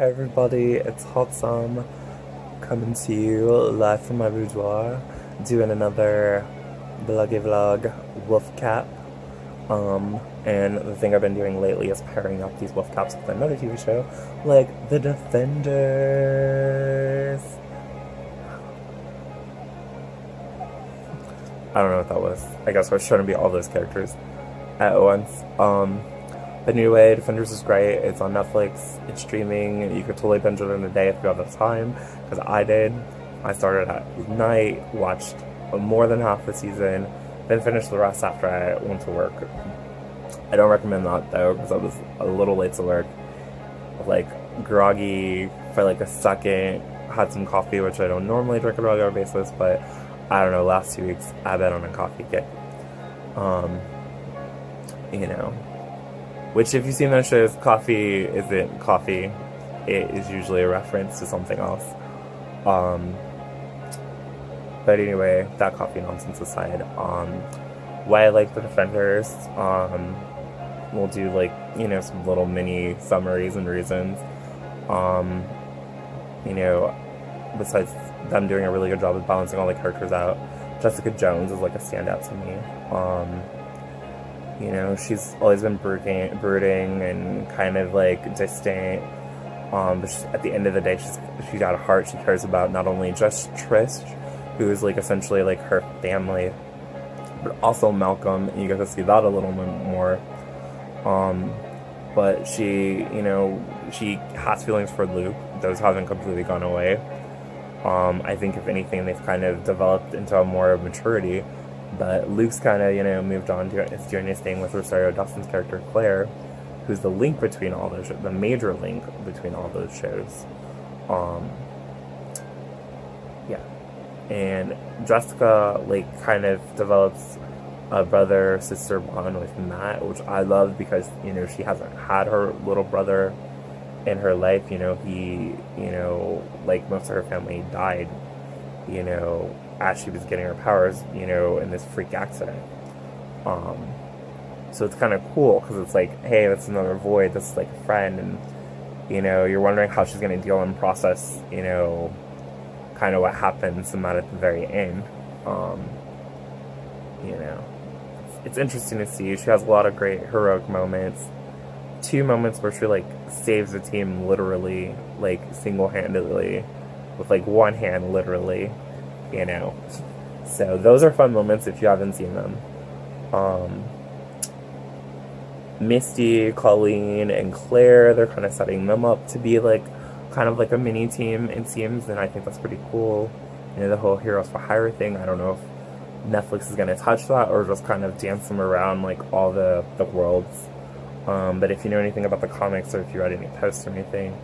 Hi everybody, it's Hottesome coming to you live from my boudoir, doing another vloggy vlog wolf cap. And the thing I've been doing lately is pairing up these wolf caps with another TV show, like The Defenders. I don't know what that was. I guess I was trying to be all those characters at once. But anyway, Defenders is great. It's on Netflix. It's streaming. You could totally binge it in a day if you have the time, because I did. I started at night, watched more than half the season, then finished the rest after I went to work. I don't recommend that though, because I was a little late to work. Like, groggy for like a second. Had some coffee, which I don't normally drink on a regular basis, but I don't know, last 2 weeks I've been on a coffee kick. You know. Which, if you've seen those shows, coffee isn't coffee. It is usually a reference to something else. But anyway, that coffee nonsense aside, why I like The Defenders, we'll do, like, you know, some little mini summaries and reasons. You know, besides them doing a really good job of balancing all the characters out, Jessica Jones is, like, a standout to me. You know, she's always been brooding and kind of, like, distant. But at the end of the day, she's got a heart. She cares about not only just Trish, who is, like, essentially, like, her family, but also Malcolm. And you get to see that a little bit more. But she, you know, she has feelings for Luke. Those haven't completely gone away. I think, if anything, they've kind of developed into a more maturity. But Luke's kind of, you know, moved on to doing his thing with Rosario Dawson's character, Claire, who's the link between all those, the major link between all those shows. Yeah. And Jessica, like, kind of develops a brother-sister bond with Matt, which I love because, you know, she hasn't had her little brother in her life. You know, he, you know, like most of her family, died, you know, as she was getting her powers, you know, in this freak accident. So it's kind of cool, because it's like, hey, that's another void, that's like a friend, and, you know, you're wondering how she's going to deal and process, you know, kind of what happens to Matt at the very end. You know, it's interesting to see. She has a lot of great heroic moments. 2 moments where she, like, saves the team literally, like, single-handedly, with, like, one hand, literally. You know, so those are fun moments if you haven't seen them. Misty, Colleen, and Claire, they're kind of setting them up to be, like, kind of like a mini team, it seems, and I think that's pretty cool. You know, the whole Heroes for Hire thing, I don't know if Netflix is going to touch that or just kind of dance them around, like, all the worlds. But if you know anything about the comics, or if you read any posts or anything,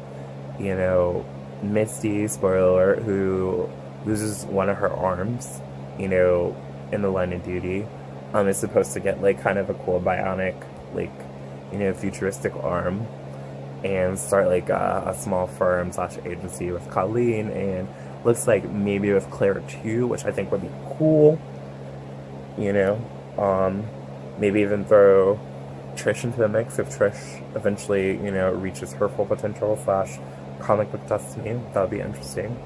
you know, Misty, spoiler alert, who loses one of her arms, you know, in the line of duty, is supposed to get, like, kind of a cool bionic, like, you know, futuristic arm, and start, like, a small firm / agency with Colleen, and looks like maybe with Claire too, which I think would be cool, you know. Maybe even throw Trish into the mix if Trish eventually, you know, reaches her full potential / comic book destiny. That would be interesting.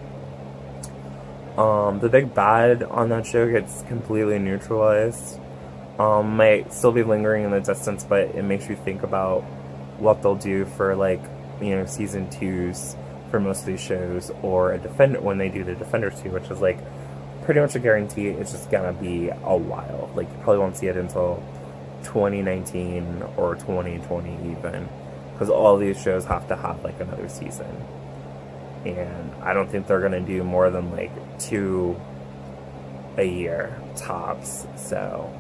The big bad on that show gets completely neutralized. Might still be lingering in the distance, but it makes you think about what they'll do for, like, you know, season 2s for most of these shows, or when they do the Defenders 2, which is, like, pretty much a guarantee it's just gonna be a while. Like, you probably won't see it until 2019 or 2020 even, because all these shows have to have, like, another season. And I don't think they're gonna do more than, like, 2 a year tops. So